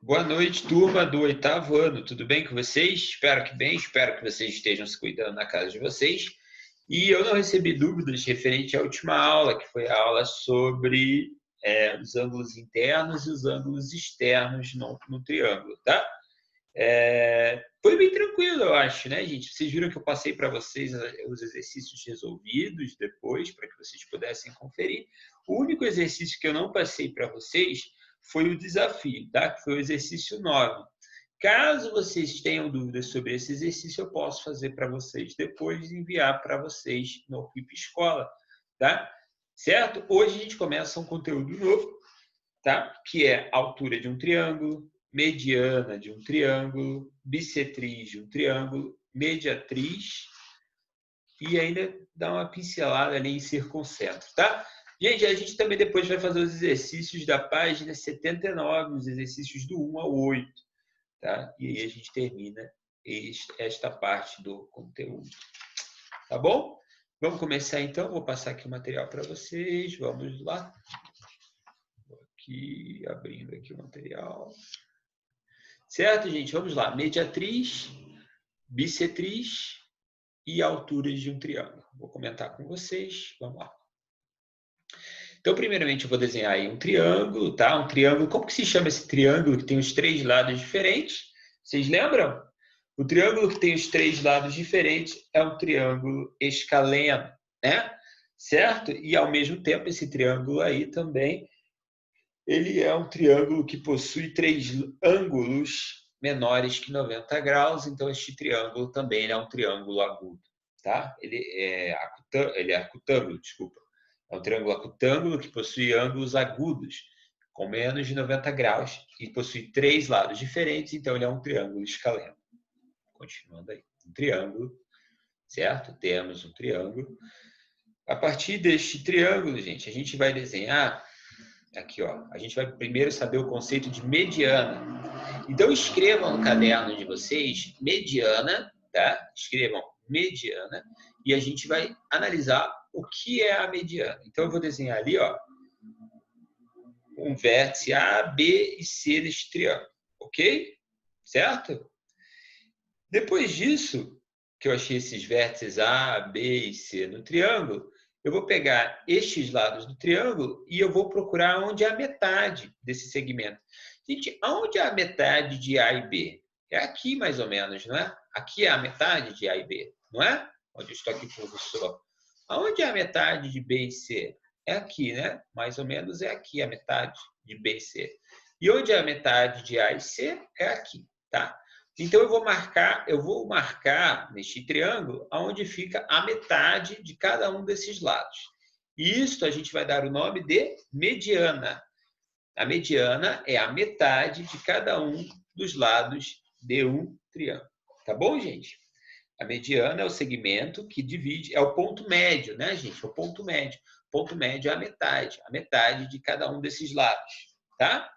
Boa noite, turma do 8º ano. Tudo bem com vocês? Espero que bem. Espero que vocês estejam se cuidando na casa de vocês. E eu não recebi dúvidas referente à última aula, que foi a aula sobre os ângulos internos e os ângulos externos no triângulo, tá? Foi bem tranquilo, eu acho, né, gente? Vocês viram que eu passei para vocês os exercícios resolvidos depois, para que vocês pudessem conferir. O único exercício que eu não passei para vocês foi o desafio, tá? Que foi o exercício 9. Caso vocês tenham dúvidas sobre esse exercício, eu posso fazer para vocês depois e enviar para vocês no Equipe Escola, tá? Certo? Hoje a gente começa um conteúdo novo, tá? Que é a altura de um triângulo, mediana de um triângulo, bissetriz de um triângulo, mediatriz e ainda dá uma pincelada ali em circuncentro, tá? Gente, a gente também depois vai fazer os exercícios da página 79, os exercícios do 1 ao 8, tá? E aí a gente termina esta parte do conteúdo, tá bom? Vamos começar então, vou passar aqui o material para vocês, vamos lá. Aqui, abrindo aqui o material. Certo, gente? Vamos lá. Mediatriz, bissetriz e alturas de um triângulo. Vou comentar com vocês. Vamos lá. Então, primeiramente, eu vou desenhar aí um triângulo, tá? Um triângulo. Como que se chama esse triângulo que tem os três lados diferentes? Vocês lembram? O triângulo que tem os três lados diferentes é um triângulo escaleno, né? Certo? E, ao mesmo tempo, esse triângulo aí também ele é um triângulo que possui três ângulos menores que 90 graus, então este triângulo também é um triângulo agudo, tá? Ele é acutângulo, desculpa. É um triângulo acutângulo que possui ângulos agudos, com menos de 90 graus, e possui três lados diferentes, então ele é um triângulo escaleno. Continuando aí, um triângulo, certo? Temos um triângulo. A partir deste triângulo, gente, a gente vai desenhar aqui, ó. A gente vai primeiro saber o conceito de mediana. Então, escrevam no caderno de vocês mediana, tá? Escrevam mediana e a gente vai analisar o que é a mediana. Então, eu vou desenhar ali, ó, um vértice A, B e C deste triângulo, ok? Certo? Depois disso, que eu achei esses vértices A, B e C no triângulo, eu vou pegar estes lados do triângulo e eu vou procurar onde é a metade desse segmento. Gente, onde é a metade de A e B? É aqui, mais ou menos, não é? Aqui é a metade de A e B, não é? Onde eu estou aqui, professor. Aonde é a metade de B e C? É aqui, né? Mais ou menos é aqui a metade de B e C. E onde é a metade de A e C? É aqui, tá? Então, eu vou marcar neste triângulo onde fica a metade de cada um desses lados. E isso a gente vai dar o nome de mediana. A mediana é a metade de cada um dos lados de um triângulo. Tá bom, gente? A mediana é o segmento que divide, é o ponto médio, né, gente? É o ponto médio. O ponto médio é a metade de cada um desses lados, tá?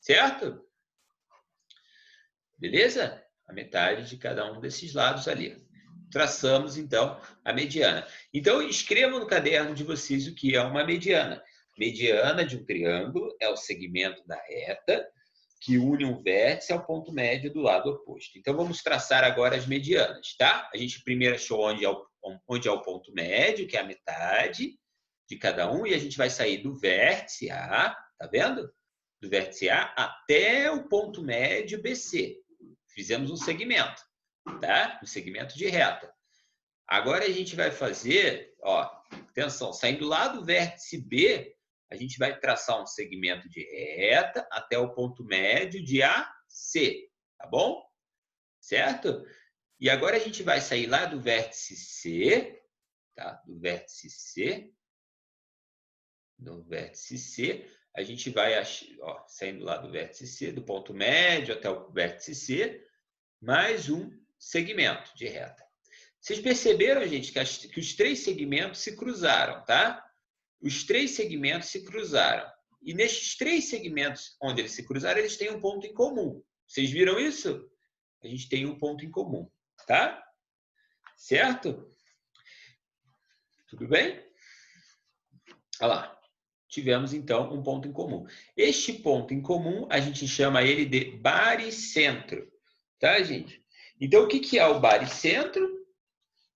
Certo? Beleza? A metade de cada um desses lados ali. Traçamos, então, a mediana. Então, escrevam no caderno de vocês o que é uma mediana. Mediana de um triângulo é o segmento da reta que une um vértice ao ponto médio do lado oposto. Então, vamos traçar agora as medianas, tá? A gente primeiro achou onde é o ponto médio, que é a metade de cada um, e a gente vai sair do vértice A, tá vendo? Do vértice A até o ponto médio BC. Fizemos um segmento, tá? Um segmento de reta. Agora a gente vai fazer, ó, atenção, saindo lá do vértice B, a gente vai traçar um segmento de reta até o ponto médio de AC, tá bom? Certo? E agora a gente vai sair lá do vértice C, tá? Do vértice C, a gente vai, ó, saindo lá do vértice C, do ponto médio até o vértice C, mais um segmento de reta. Vocês perceberam, gente, que os três segmentos se cruzaram, tá? Os três segmentos se cruzaram. E nestes três segmentos onde eles se cruzaram, eles têm um ponto em comum. Vocês viram isso? A gente tem um ponto em comum, tá? Certo? Tudo bem? Olha lá. tivemos, então, um ponto em comum. Este ponto em comum, a gente chama ele de baricentro. Tá, gente? Então, o que é o baricentro?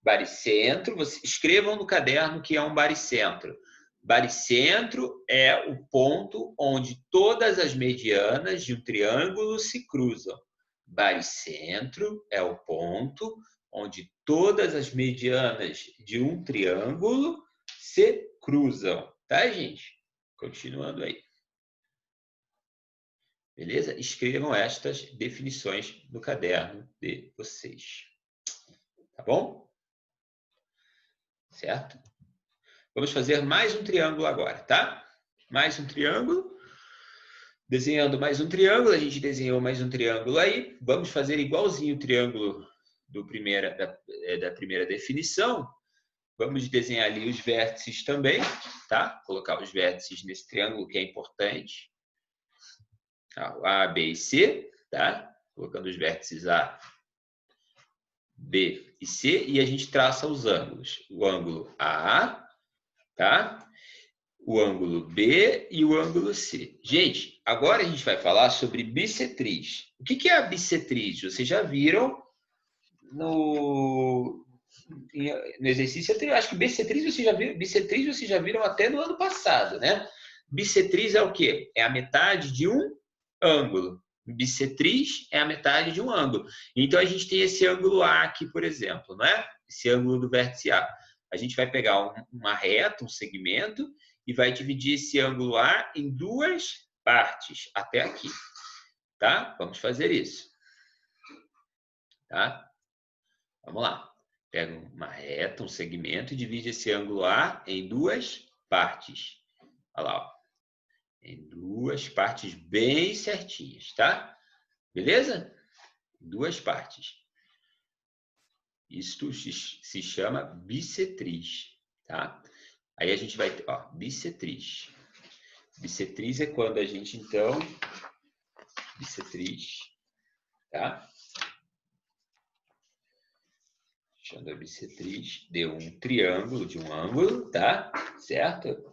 Baricentro, escrevam no caderno que é um baricentro. Baricentro é o ponto onde todas as medianas de um triângulo se cruzam. Baricentro é o ponto onde todas as medianas de um triângulo se cruzam. Tá, gente? Continuando aí. Beleza? Escrevam estas definições no caderno de vocês. Tá bom? Certo? Vamos fazer mais um triângulo agora, tá? Mais um triângulo. Desenhando mais um triângulo, a gente desenhou mais um triângulo aí. Vamos fazer igualzinho o triângulo da primeira definição. Vamos desenhar ali os vértices também, tá? Colocar os vértices nesse triângulo que é importante. A, B e C, tá? Colocando os vértices A, B e C. E a gente traça os ângulos. O ângulo A, tá? O ângulo B e o ângulo C. Gente, agora a gente vai falar sobre bissetriz. O que é a bissetriz? Vocês já viram no exercício anterior. Acho que bissetriz vocês já viram até no ano passado, né? Bissetriz é o quê? É a metade de um ângulo. Bissetriz é a metade de um ângulo. Então, a gente tem esse ângulo A aqui, por exemplo, não é? Esse ângulo do vértice A. A gente vai pegar uma reta, um segmento, e vai dividir esse ângulo A em duas partes, até aqui. Tá? Vamos fazer isso. Tá? Vamos lá. Pega uma reta, um segmento, e divide esse ângulo A em duas partes. Olha lá, ó. Em duas partes bem certinhas, tá? Beleza? Duas partes. Isto se chama bissetriz, tá? Aí a gente vai ter, ó, bissetriz. Bissetriz é quando a gente, então, bissetriz, tá? Deixando a bissetriz de um triângulo, de um ângulo, tá? Certo?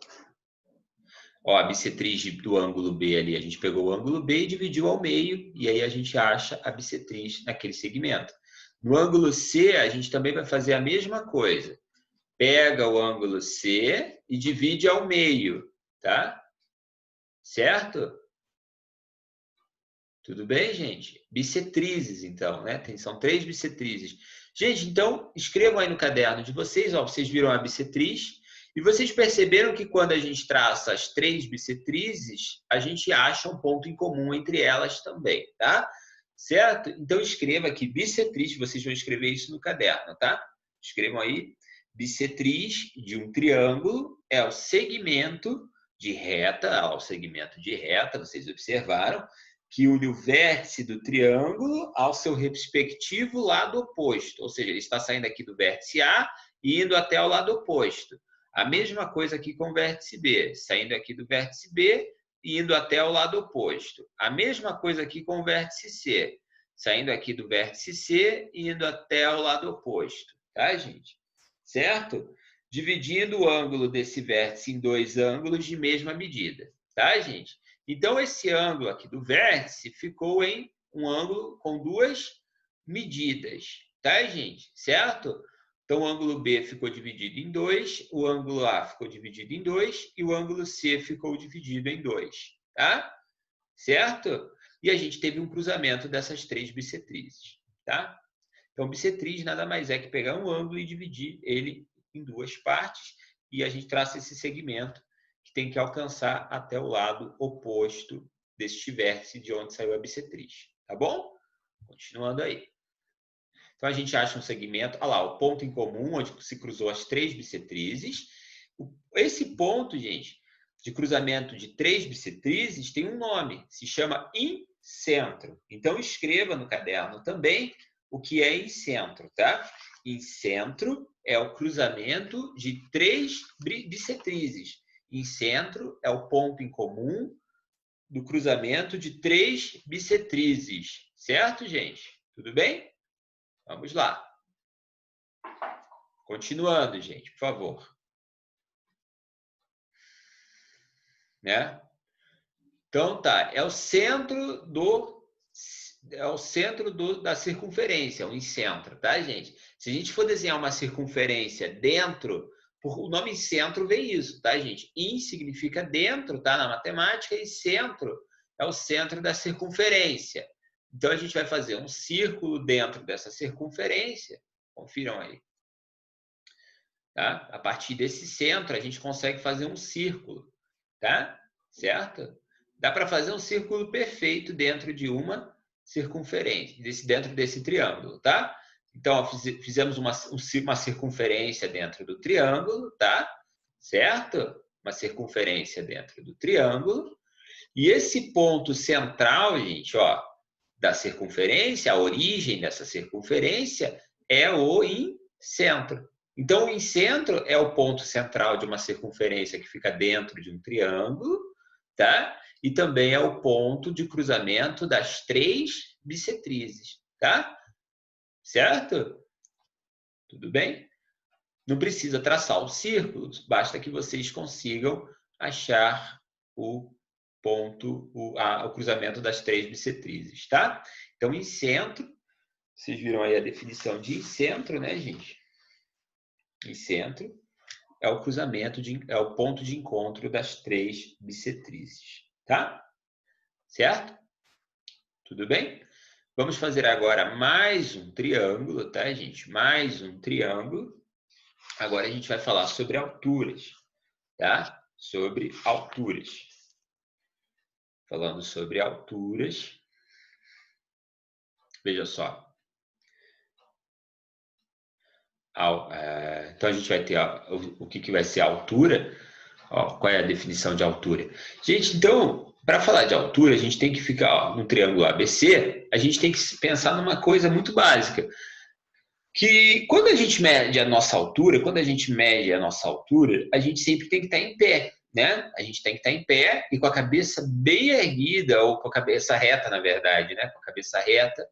Ó, a bissetriz do ângulo B ali, a gente pegou o ângulo B e dividiu ao meio, e aí a gente acha a bissetriz naquele segmento. No ângulo C, a gente também vai fazer a mesma coisa. Pega o ângulo C e divide ao meio, tá? Certo? Tudo bem, gente? Bissetrizes, então, né? São 3 bissetrizes. Gente, então, escrevam aí no caderno de vocês, ó, vocês viram a bissetriz, e vocês perceberam que quando a gente traça as 3 bissetrizes, a gente acha um ponto em comum entre elas também, tá? Certo? Então, escreva aqui bissetriz, vocês vão escrever isso no caderno, tá? Escrevam aí, bissetriz de um triângulo é o segmento de reta, ó, o segmento de reta, vocês observaram, que une o vértice do triângulo ao seu respectivo lado oposto. Ou seja, ele está saindo aqui do vértice A e indo até o lado oposto. A mesma coisa aqui com o vértice B, saindo aqui do vértice B e indo até o lado oposto. A mesma coisa aqui com o vértice C, saindo aqui do vértice C e indo até o lado oposto. Tá, gente? Certo? Dividindo o ângulo desse vértice em 2 ângulos de mesma medida. Tá, gente? Então, esse ângulo aqui do vértice ficou em um ângulo com 2 medidas, tá, gente? Certo? Então, o ângulo B ficou dividido em 2, o ângulo A ficou dividido em 2 e o ângulo C ficou dividido em 2, tá? Certo? E a gente teve um cruzamento dessas 3 bissetrizes, tá? Então, bissetriz nada mais é que pegar um ângulo e dividir ele em 2 partes e a gente traça esse segmento que tem que alcançar até o lado oposto deste vértice de onde saiu a bissetriz. Tá bom? Continuando aí. Então, a gente acha um segmento, olha lá, o ponto em comum, onde se cruzou as 3 bissetrizes. Esse ponto, gente, de cruzamento de 3 bissetrizes tem um nome, se chama incentro. Então, escreva no caderno também o que é incentro, tá? Incentro é o cruzamento de 3 bissetrizes. Incentro é o ponto em comum do cruzamento de 3 bissetrizes. Certo, gente? Tudo bem? Vamos lá. Continuando, gente, por favor. né? Então tá, é o centro da circunferência, o incentro, tá, gente? Se a gente for desenhar uma circunferência dentro, o nome centro vem isso, tá, gente? In significa dentro, tá, na matemática, e centro é o centro da circunferência. Então a gente vai fazer um círculo dentro dessa circunferência, confiram aí. Tá? A partir desse centro a gente consegue fazer um círculo, tá? Certo? Dá para fazer um círculo perfeito dentro de uma circunferência, dentro desse triângulo, tá? Então, ó, fizemos uma circunferência dentro do triângulo, tá? Certo? Uma circunferência dentro do triângulo. E esse ponto central, gente, ó, da circunferência, a origem dessa circunferência é o incentro. Então, o incentro é o ponto central de uma circunferência que fica dentro de um triângulo, tá? E também é o ponto de cruzamento das três bissetrizes, tá? Certo? Tudo bem? Não precisa traçar os círculos, basta que vocês consigam achar o ponto, o cruzamento das três bissetrizes, tá? Então, em centro, vocês viram aí a definição de centro, né, gente? Em centro é o cruzamento, é o ponto de encontro das três bissetrizes, tá? Certo? Tudo bem? Vamos fazer agora mais um triângulo, tá, gente? Mais um triângulo. Agora a gente vai falar sobre alturas, tá? Sobre alturas. Falando sobre alturas. Veja só. Então a gente vai ter o que vai ser a altura. Ó, qual é a definição de altura? Gente, então, para falar de altura, a gente tem que ficar no triângulo ABC, a gente tem que pensar numa coisa muito básica. Que quando a gente mede a nossa altura, a gente sempre tem que estar em pé, né? A gente tem que estar em pé e com a cabeça bem erguida, ou com a cabeça reta, na verdade, né? Com a cabeça reta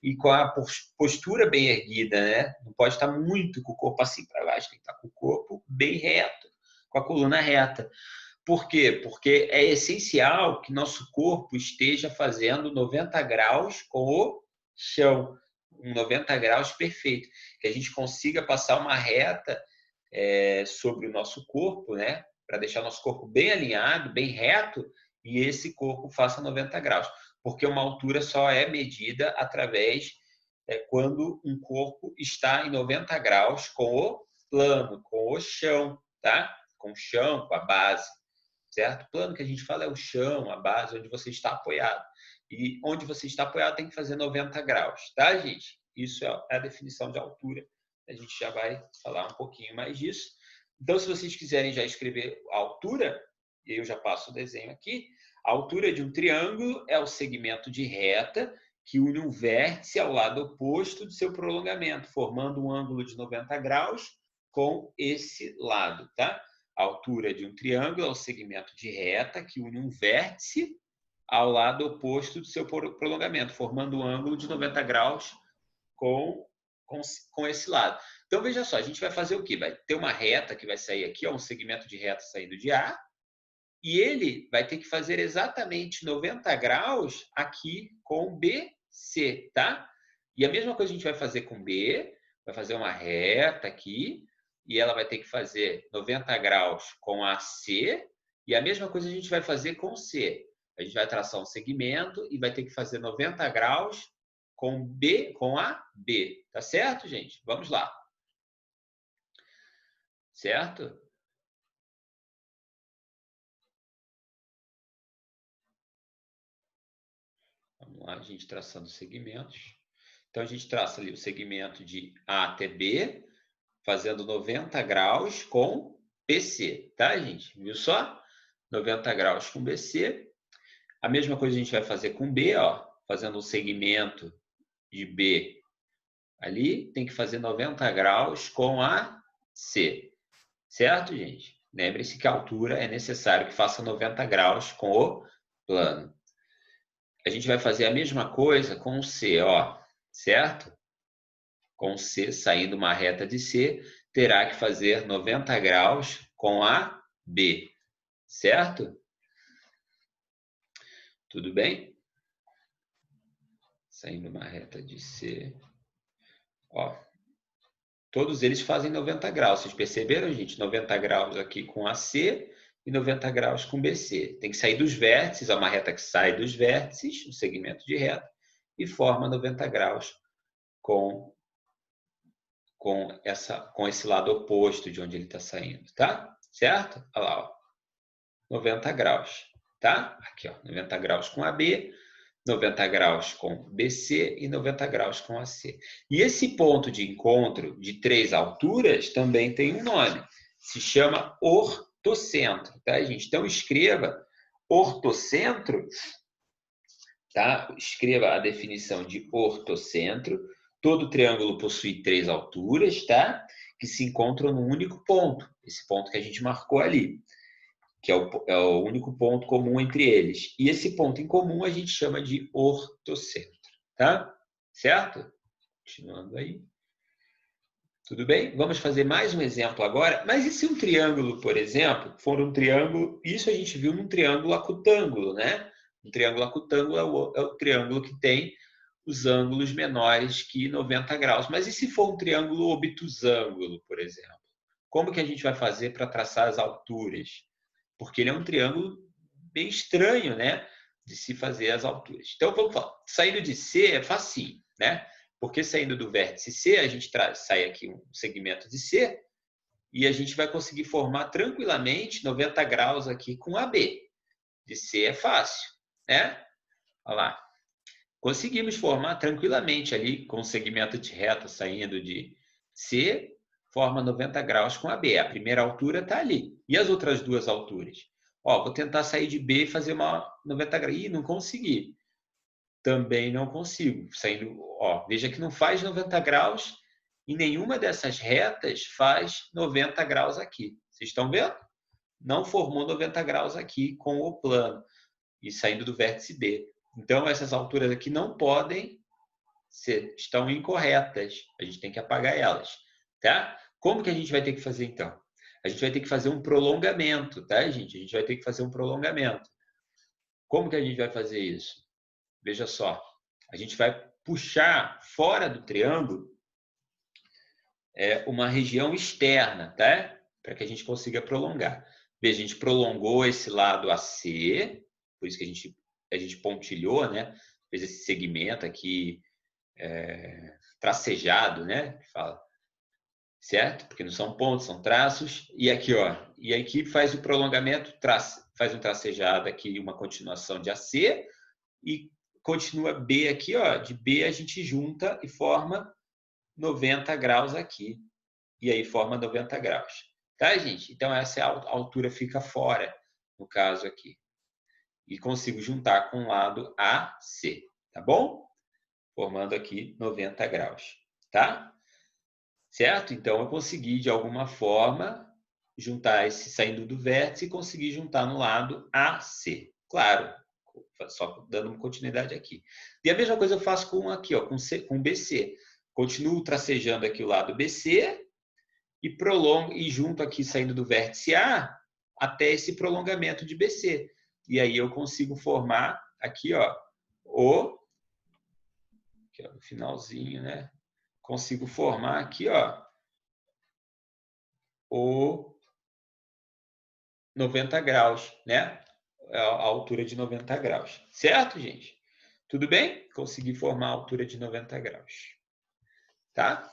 e com a postura bem erguida, né? Não pode estar muito com o corpo assim para baixo, tem que estar com o corpo bem reto, com a coluna reta. Por quê? Porque é essencial que nosso corpo esteja fazendo 90 graus com o chão, um 90 graus perfeito, que a gente consiga passar uma reta sobre o nosso corpo, né? Para deixar nosso corpo bem alinhado, bem reto, e esse corpo faça 90 graus. Porque uma altura só é medida através quando um corpo está em 90 graus com o plano, com o chão, tá? Com o chão, com a base, certo? O plano que a gente fala é o chão, a base, onde você está apoiado. E onde você está apoiado tem que fazer 90 graus, tá, gente? Isso é a definição de altura. A gente já vai falar um pouquinho mais disso. Então, se vocês quiserem já escrever a altura, eu já passo o desenho aqui. A altura de um triângulo é o segmento de reta que une um vértice ao lado oposto de seu prolongamento, formando um ângulo de 90 graus com esse lado, tá? A altura de um triângulo é o segmento de reta que une um vértice ao lado oposto do seu prolongamento, formando um ângulo de 90 graus com esse lado. Então, veja só, a gente vai fazer o quê? Vai ter uma reta que vai sair aqui, ó, um segmento de reta saindo de A, e ele vai ter que fazer exatamente 90 graus aqui com BC, tá? E a mesma coisa a gente vai fazer com B, vai fazer uma reta aqui, e ela vai ter que fazer 90 graus com AC, e a mesma coisa a gente vai fazer com C. A gente vai traçar um segmento e vai ter que fazer 90 graus com B, com AB. Tá certo, gente? Vamos lá. Certo? Vamos lá, a gente traçando segmentos. Então, a gente traça ali o segmento de A até B, fazendo 90 graus com BC, tá, gente? Viu só? 90 graus com BC. A mesma coisa a gente vai fazer com B, ó, fazendo um segmento de B ali, tem que fazer 90 graus com a C. Certo, gente? Lembre-se que a altura é necessário que faça 90 graus com o plano. A gente vai fazer a mesma coisa com o C, ó, certo? Com C saindo uma reta de C, terá que fazer 90 graus com a B, certo? Tudo bem? Saindo uma reta de C. Ó, todos eles fazem 90 graus. Vocês perceberam, gente? 90 graus aqui com AC e 90 graus com BC. Tem que sair dos vértices, é uma reta que sai dos vértices, um segmento de reta, e forma 90 graus com esse lado oposto de onde ele está saindo, tá? Certo? Olha lá, ó. 90 graus, tá? Aqui, ó, 90 graus com AB, 90 graus com BC e 90 graus com AC. E esse ponto de encontro de 3 alturas também tem um nome. Se chama ortocentro, tá, gente? Então, escreva ortocentro, tá? Escreva a definição de ortocentro. Todo triângulo possui 3 alturas, tá? Que se encontram num único ponto. Esse ponto que a gente marcou ali, que é o único ponto comum entre eles. E esse ponto em comum a gente chama de ortocentro, tá? Certo? Continuando aí. Tudo bem? Vamos fazer mais um exemplo agora. Mas e se um triângulo, por exemplo, for um triângulo... Isso a gente viu num triângulo acutângulo, né? Um triângulo acutângulo é o triângulo que tem os ângulos menores que 90 graus. Mas e se for um triângulo obtusângulo, por exemplo? Como que a gente vai fazer para traçar as alturas? Porque ele é um triângulo bem estranho, né? De se fazer as alturas. Então, vamos falar. Saindo de C é facinho, né? Porque saindo do vértice C, a gente sai aqui um segmento de C e a gente vai conseguir formar tranquilamente 90 graus aqui com AB. De C é fácil, né? Olha lá. Conseguimos formar tranquilamente ali com o segmento de reta saindo de C, forma 90 graus com AB. A primeira altura está ali. E as outras duas alturas? Ó, vou tentar sair de B e fazer uma 90 graus. Ih, não consegui. Também não consigo. Saindo, ó, veja que não faz 90 graus e nenhuma dessas retas faz 90 graus aqui. Vocês estão vendo? Não formou 90 graus aqui com o plano e saindo do vértice B. Então, essas alturas aqui não podem ser, estão incorretas. A gente tem que apagar elas, tá? Como que a gente vai ter que fazer, então? A gente vai ter que fazer um prolongamento, tá, gente? A gente vai ter que fazer um prolongamento. Como que a gente vai fazer isso? Veja só. A gente vai puxar fora do triângulo uma região externa, tá? Para que a gente consiga prolongar. Veja, a gente prolongou esse lado AC, por isso que a gente pontilhou, né? Fez esse segmento aqui tracejado, né? Fala, certo? Porque não são pontos, são traços. E aqui, ó, e aqui faz o prolongamento, faz um tracejado aqui, uma continuação de AC e continua B aqui, ó. De B a gente junta e forma 90 graus aqui. E aí forma 90 graus. Tá, gente? Então essa altura fica fora, no caso aqui. E consigo juntar com o lado AC, tá bom? Formando aqui 90 graus, tá? Certo? Então eu consegui, de alguma forma, juntar esse saindo do vértice e conseguir juntar no lado AC. Claro, só dando uma continuidade aqui. E a mesma coisa eu faço com aqui, ó, com BC. Continuo tracejando aqui o lado BC e prolongo e junto aqui saindo do vértice A até esse prolongamento de BC. E aí eu consigo formar aqui, ó, que é o finalzinho, né? Consigo formar aqui, ó, o 90 graus, né? A altura de 90 graus. Certo, gente? Tudo bem? Consegui formar a altura de 90 graus. Tá?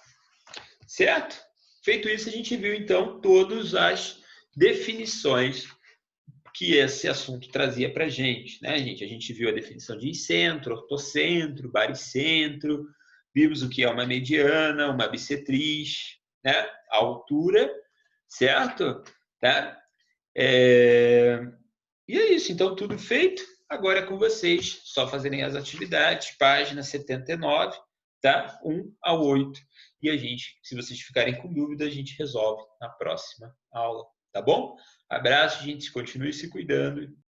Certo? Feito isso, a gente viu, então, todas as definições que esse assunto trazia para a gente, né, gente? A gente viu a definição de centro, ortocentro, baricentro, vimos o que é uma mediana, uma bissetriz, né? A altura, certo? Tá? E é isso, então tudo feito. Agora é com vocês, só fazerem as atividades, página 79, tá? 1 ao 8. E a gente, se vocês ficarem com dúvida, a gente resolve na próxima aula, tá bom? Abraço, gente, continue se cuidando.